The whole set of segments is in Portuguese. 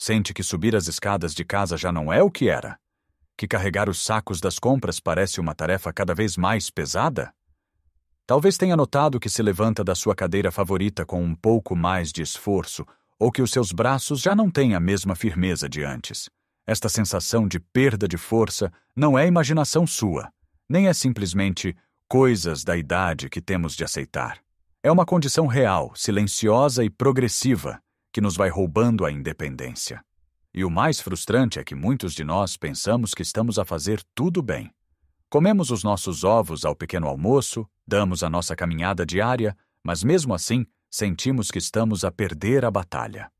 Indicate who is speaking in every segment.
Speaker 1: Sente que subir as escadas de casa já não é o que era? Que carregar os sacos das compras parece uma tarefa cada vez mais pesada? Talvez tenha notado que se levanta da sua cadeira favorita com um pouco mais de esforço, ou que os seus braços já não têm a mesma firmeza de antes. Esta sensação de perda de força não é imaginação sua, nem é simplesmente coisas da idade que temos de aceitar. É uma condição real, silenciosa e progressiva, que nos vai roubando a independência. E o mais frustrante é que muitos de nós pensamos que estamos a fazer tudo bem. Comemos os nossos ovos ao pequeno almoço, damos a nossa caminhada diária, mas mesmo assim sentimos que estamos a perder a batalha.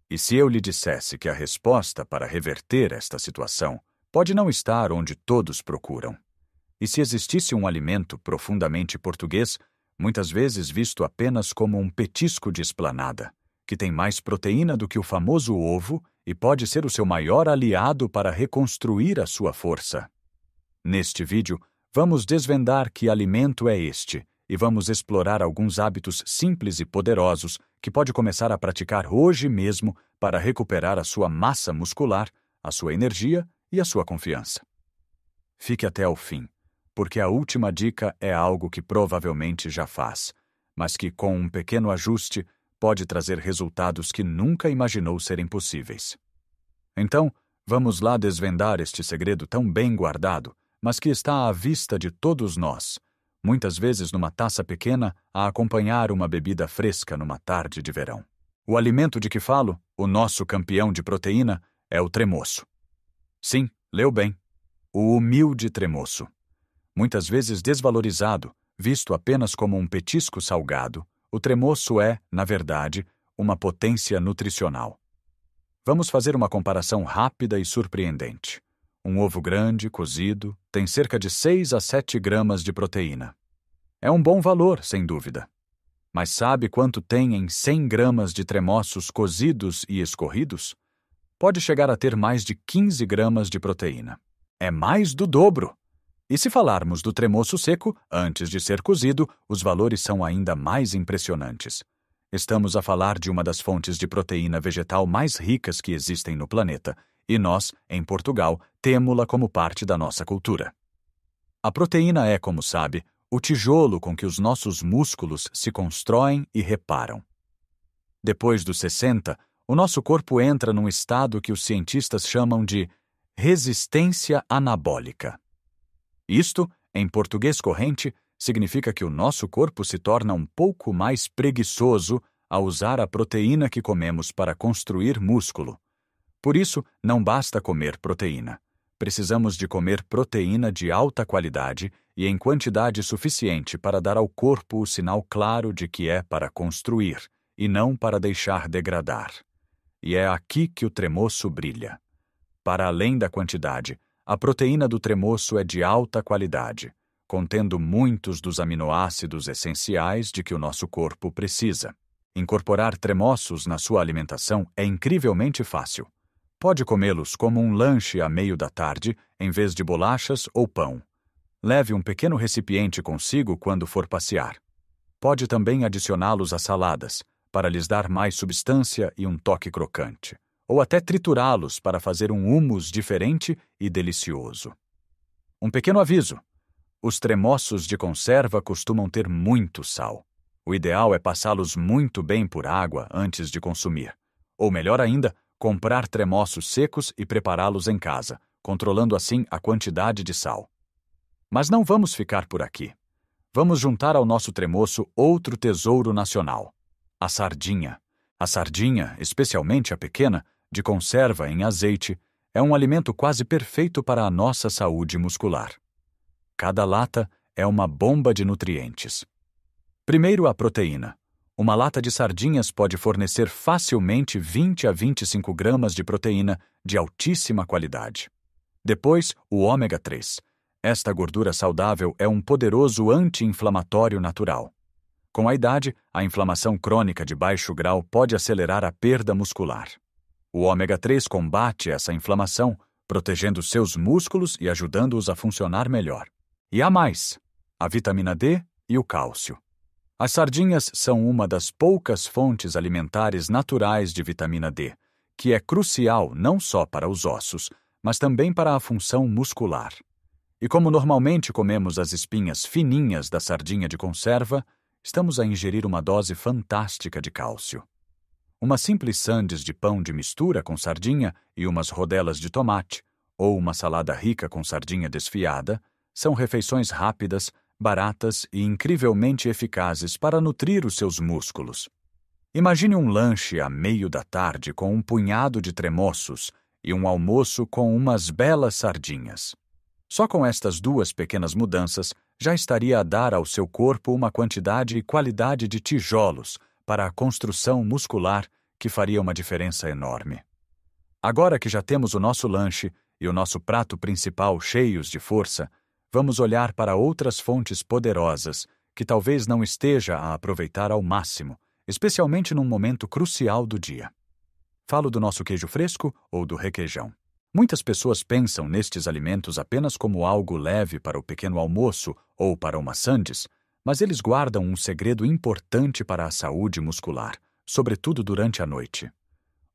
Speaker 1: E se eu lhe dissesse que a resposta para reverter esta situação pode não estar onde todos procuram? E se existisse um alimento profundamente português, muitas vezes visto apenas como um petisco de esplanada, que tem mais proteína do que o famoso ovo e pode ser o seu maior aliado para reconstruir a sua força? Neste vídeo, vamos desvendar que alimento é este e vamos explorar alguns hábitos simples e poderosos que pode começar a praticar hoje mesmo para recuperar a sua massa muscular, a sua energia e a sua confiança. Fique até o fim, porque a última dica é algo que provavelmente já faz, mas que, com um pequeno ajuste, pode trazer resultados que nunca imaginou serem possíveis. Então, vamos lá desvendar este segredo tão bem guardado, mas que está à vista de todos nós, muitas vezes numa taça pequena a acompanhar uma bebida fresca numa tarde de verão. O alimento de que falo, o nosso campeão de proteína, é o tremoço. Sim, leu bem. O humilde tremoço. Muitas vezes desvalorizado, visto apenas como um petisco salgado, o tremoço é, na verdade, uma potência nutricional. Vamos fazer uma comparação rápida e surpreendente. Um ovo grande, cozido, tem cerca de 6 a 7 gramas de proteína. É um bom valor, sem dúvida. Mas sabe quanto tem em 100 gramas de tremoços cozidos e escorridos? Pode chegar a ter mais de 15 gramas de proteína. É mais do dobro! E se falarmos do tremoço seco, antes de ser cozido, os valores são ainda mais impressionantes. Estamos a falar de uma das fontes de proteína vegetal mais ricas que existem no planeta, e nós, em Portugal, temo-la como parte da nossa cultura. A proteína é, como sabe, o tijolo com que os nossos músculos se constroem e reparam. Depois dos 60, o nosso corpo entra num estado que os cientistas chamam de resistência anabólica. Isto, em português corrente, significa que o nosso corpo se torna um pouco mais preguiçoso ao usar a proteína que comemos para construir músculo. Por isso, não basta comer proteína. Precisamos de comer proteína de alta qualidade e em quantidade suficiente para dar ao corpo o sinal claro de que é para construir e não para deixar degradar. E é aqui que o tremoço brilha. Para além da quantidade, a proteína do tremoço é de alta qualidade, contendo muitos dos aminoácidos essenciais de que o nosso corpo precisa. Incorporar tremoços na sua alimentação é incrivelmente fácil. Pode comê-los como um lanche a meio da tarde, em vez de bolachas ou pão. Leve um pequeno recipiente consigo quando for passear. Pode também adicioná-los a saladas, para lhes dar mais substância e um toque crocante. Ou até triturá-los para fazer um hummus diferente e delicioso. Um pequeno aviso. Os tremoços de conserva costumam ter muito sal. O ideal é passá-los muito bem por água antes de consumir. Ou melhor ainda, comprar tremoços secos e prepará-los em casa, controlando assim a quantidade de sal. Mas não vamos ficar por aqui. Vamos juntar ao nosso tremoço outro tesouro nacional, a sardinha. A sardinha, especialmente a pequena, de conserva em azeite, é um alimento quase perfeito para a nossa saúde muscular. Cada lata é uma bomba de nutrientes. Primeiro, a proteína. Uma lata de sardinhas pode fornecer facilmente 20 a 25 gramas de proteína de altíssima qualidade. Depois, o ômega 3. Esta gordura saudável é um poderoso anti-inflamatório natural. Com a idade, a inflamação crônica de baixo grau pode acelerar a perda muscular. O ômega 3 combate essa inflamação, protegendo seus músculos e ajudando-os a funcionar melhor. E há mais: a vitamina D e o cálcio. As sardinhas são uma das poucas fontes alimentares naturais de vitamina D, que é crucial não só para os ossos, mas também para a função muscular. E como normalmente comemos as espinhas fininhas da sardinha de conserva, estamos a ingerir uma dose fantástica de cálcio. Uma simples sandes de pão de mistura com sardinha e umas rodelas de tomate, ou uma salada rica com sardinha desfiada, são refeições rápidas, baratas e incrivelmente eficazes para nutrir os seus músculos. Imagine um lanche à meio da tarde com um punhado de tremoços e um almoço com umas belas sardinhas. Só com estas duas pequenas mudanças já estaria a dar ao seu corpo uma quantidade e qualidade de tijolos para a construção muscular que faria uma diferença enorme. Agora que já temos o nosso lanche e o nosso prato principal cheios de força, vamos olhar para outras fontes poderosas que talvez não esteja a aproveitar ao máximo, especialmente num momento crucial do dia. Falo do nosso queijo fresco ou do requeijão. Muitas pessoas pensam nestes alimentos apenas como algo leve para o pequeno almoço ou para uma sandes, mas eles guardam um segredo importante para a saúde muscular, sobretudo durante a noite.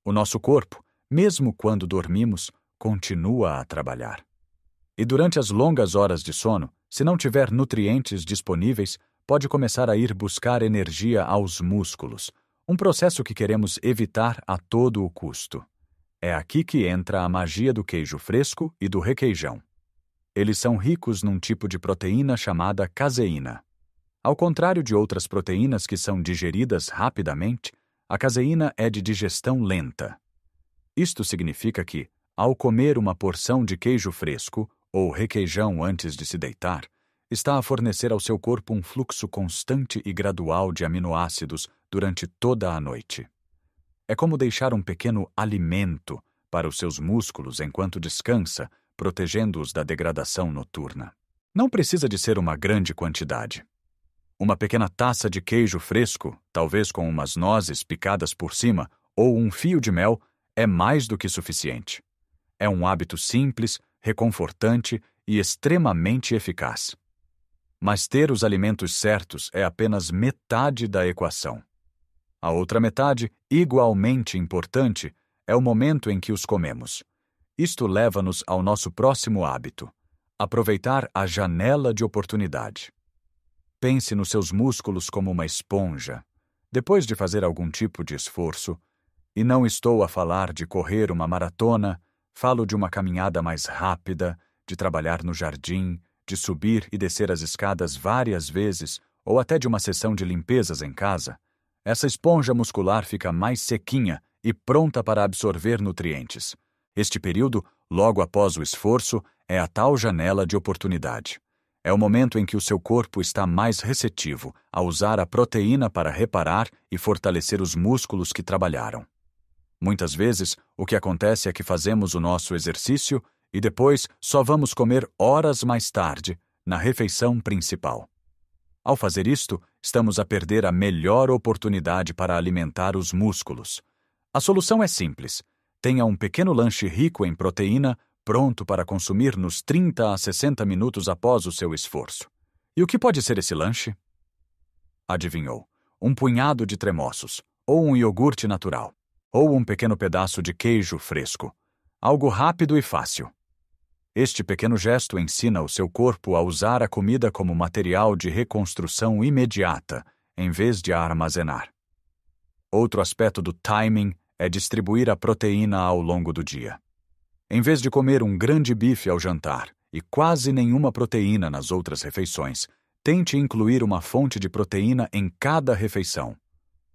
Speaker 1: O nosso corpo, mesmo quando dormimos, continua a trabalhar. E durante as longas horas de sono, se não tiver nutrientes disponíveis, pode começar a ir buscar energia aos músculos, um processo que queremos evitar a todo o custo. É aqui que entra a magia do queijo fresco e do requeijão. Eles são ricos num tipo de proteína chamada caseína. Ao contrário de outras proteínas que são digeridas rapidamente, a caseína é de digestão lenta. Isto significa que, ao comer uma porção de queijo fresco ou requeijão antes de se deitar, está a fornecer ao seu corpo um fluxo constante e gradual de aminoácidos durante toda a noite. É como deixar um pequeno alimento para os seus músculos enquanto descansa, protegendo-os da degradação noturna. Não precisa de ser uma grande quantidade. Uma pequena taça de queijo fresco, talvez com umas nozes picadas por cima, ou um fio de mel, é mais do que suficiente. É um hábito simples, reconfortante e extremamente eficaz. Mas ter os alimentos certos é apenas metade da equação. A outra metade, igualmente importante, é o momento em que os comemos. Isto leva-nos ao nosso próximo hábito: aproveitar a janela de oportunidade. Pense nos seus músculos como uma esponja. Depois de fazer algum tipo de esforço, e não estou a falar de correr uma maratona, falo de uma caminhada mais rápida, de trabalhar no jardim, de subir e descer as escadas várias vezes, ou até de uma sessão de limpezas em casa, essa esponja muscular fica mais sequinha e pronta para absorver nutrientes. Este período, logo após o esforço, é a tal janela de oportunidade. É o momento em que o seu corpo está mais receptivo a usar a proteína para reparar e fortalecer os músculos que trabalharam. Muitas vezes, o que acontece é que fazemos o nosso exercício e depois só vamos comer horas mais tarde, na refeição principal. Ao fazer isto, estamos a perder a melhor oportunidade para alimentar os músculos. A solução é simples. Tenha um pequeno lanche rico em proteína pronto para consumir nos 30 a 60 minutos após o seu esforço. E o que pode ser esse lanche? Adivinhou? Um punhado de tremoços, ou um iogurte natural, ou um pequeno pedaço de queijo fresco. Algo rápido e fácil. Este pequeno gesto ensina o seu corpo a usar a comida como material de reconstrução imediata, em vez de a armazenar. Outro aspecto do timing é distribuir a proteína ao longo do dia. Em vez de comer um grande bife ao jantar e quase nenhuma proteína nas outras refeições, tente incluir uma fonte de proteína em cada refeição.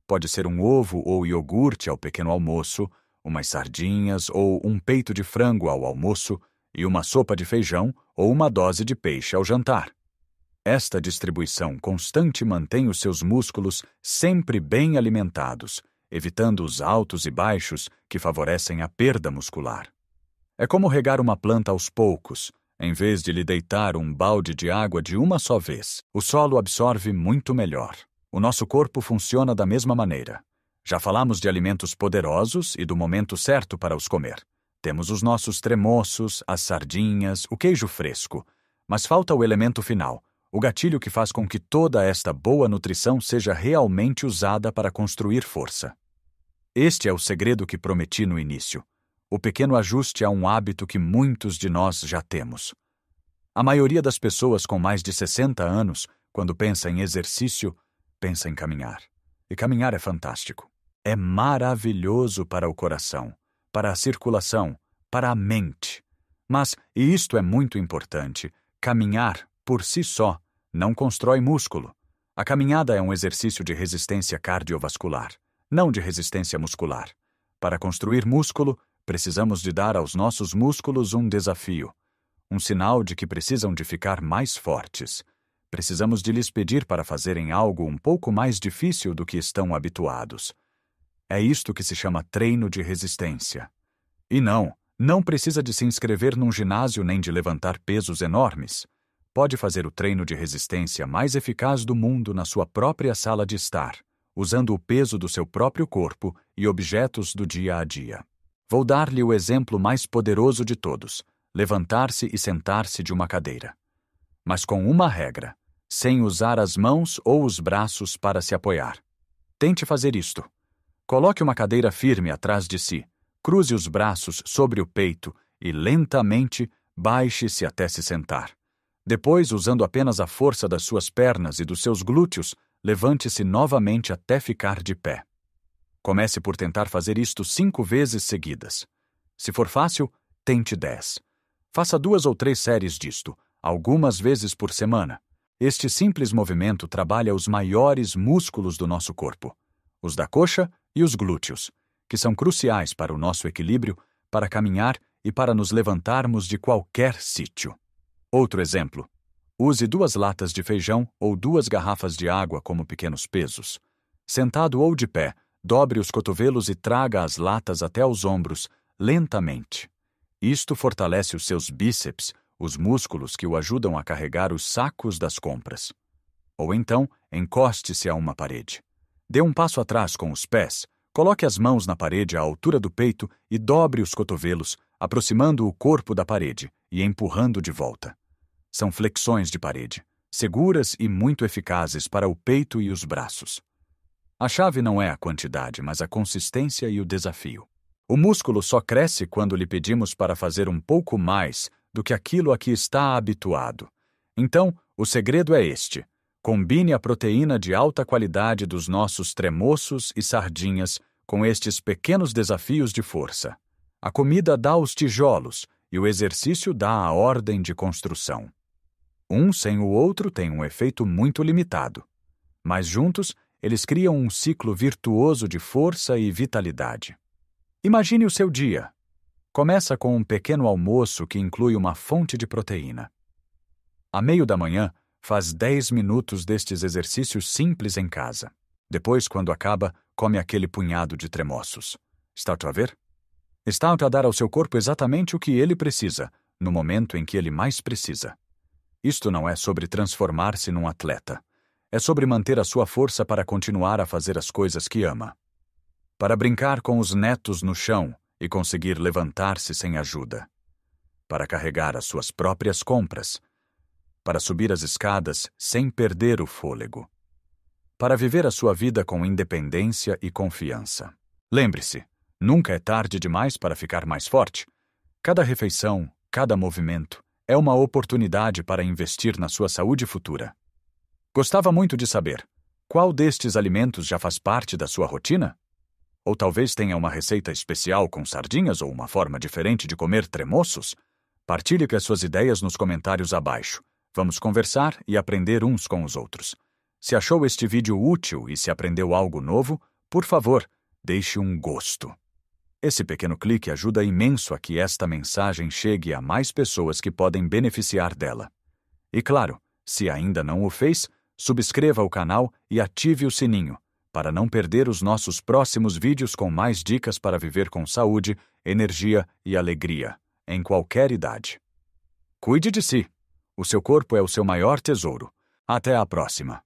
Speaker 1: Pode ser um ovo ou iogurte ao pequeno almoço, umas sardinhas ou um peito de frango ao almoço, e uma sopa de feijão ou uma dose de peixe ao jantar. Esta distribuição constante mantém os seus músculos sempre bem alimentados, evitando os altos e baixos que favorecem a perda muscular. É como regar uma planta aos poucos, em vez de lhe deitar um balde de água de uma só vez. O solo absorve muito melhor. O nosso corpo funciona da mesma maneira. Já falamos de alimentos poderosos e do momento certo para os comer. Temos os nossos tremoços, as sardinhas, o queijo fresco. Mas falta o elemento final, o gatilho que faz com que toda esta boa nutrição seja realmente usada para construir força. Este é o segredo que prometi no início. O pequeno ajuste a um hábito que muitos de nós já temos. A maioria das pessoas com mais de 60 anos, quando pensa em exercício, pensa em caminhar. E caminhar é fantástico. É maravilhoso para o coração, para a circulação, para a mente. Mas, e isto é muito importante, caminhar, por si só, não constrói músculo. A caminhada é um exercício de resistência cardiovascular, não de resistência muscular. Para construir músculo, precisamos de dar aos nossos músculos um desafio, um sinal de que precisam de ficar mais fortes. Precisamos de lhes pedir para fazerem algo um pouco mais difícil do que estão habituados. É isto que se chama treino de resistência. E não precisa de se inscrever num ginásio nem de levantar pesos enormes. Pode fazer o treino de resistência mais eficaz do mundo na sua própria sala de estar, usando o peso do seu próprio corpo e objetos do dia a dia. Vou dar-lhe o exemplo mais poderoso de todos: levantar-se e sentar-se de uma cadeira. Mas com uma regra: sem usar as mãos ou os braços para se apoiar. Tente fazer isto. Coloque uma cadeira firme atrás de si, cruze os braços sobre o peito e lentamente baixe-se até se sentar. Depois, usando apenas a força das suas pernas e dos seus glúteos, levante-se novamente até ficar de pé. Comece por tentar fazer isto 5 vezes seguidas. Se for fácil, tente 10. Faça 2 ou 3 séries disto, algumas vezes por semana. Este simples movimento trabalha os maiores músculos do nosso corpo, os da coxa e os glúteos, que são cruciais para o nosso equilíbrio, para caminhar e para nos levantarmos de qualquer sítio. Outro exemplo: use 2 latas de feijão ou 2 garrafas de água como pequenos pesos. Sentado ou de pé, dobre os cotovelos e traga as latas até aos ombros, lentamente. Isto fortalece os seus bíceps, os músculos que o ajudam a carregar os sacos das compras. Ou então, encoste-se a uma parede. Dê um passo atrás com os pés, coloque as mãos na parede à altura do peito e dobre os cotovelos, aproximando o corpo da parede e empurrando de volta. São flexões de parede, seguras e muito eficazes para o peito e os braços. A chave não é a quantidade, mas a consistência e o desafio. O músculo só cresce quando lhe pedimos para fazer um pouco mais do que aquilo a que está habituado. Então, o segredo é este: combine a proteína de alta qualidade dos nossos tremoços e sardinhas com estes pequenos desafios de força. A comida dá os tijolos e o exercício dá a ordem de construção. Um sem o outro tem um efeito muito limitado, mas juntos eles criam um ciclo virtuoso de força e vitalidade. Imagine o seu dia. Começa com um pequeno almoço que inclui uma fonte de proteína. À meio da manhã, faz 10 minutos destes exercícios simples em casa. Depois, quando acaba, come aquele punhado de tremoços. Está a ver? Está a dar ao seu corpo exatamente o que ele precisa, no momento em que ele mais precisa. Isto não é sobre transformar-se num atleta. É sobre manter a sua força para continuar a fazer as coisas que ama. Para brincar com os netos no chão e conseguir levantar-se sem ajuda. Para carregar as suas próprias compras. Para subir as escadas sem perder o fôlego. Para viver a sua vida com independência e confiança. Lembre-se, nunca é tarde demais para ficar mais forte. Cada refeição, cada movimento, é uma oportunidade para investir na sua saúde futura. Gostava muito de saber, qual destes alimentos já faz parte da sua rotina? Ou talvez tenha uma receita especial com sardinhas ou uma forma diferente de comer tremoços? Partilhe as suas ideias nos comentários abaixo. Vamos conversar e aprender uns com os outros. Se achou este vídeo útil e se aprendeu algo novo, por favor, deixe um gosto. Esse pequeno clique ajuda imenso a que esta mensagem chegue a mais pessoas que podem beneficiar dela. E claro, se ainda não o fez, subscreva o canal e ative o sininho, para não perder os nossos próximos vídeos com mais dicas para viver com saúde, energia e alegria, em qualquer idade. Cuide de si. O seu corpo é o seu maior tesouro. Até a próxima.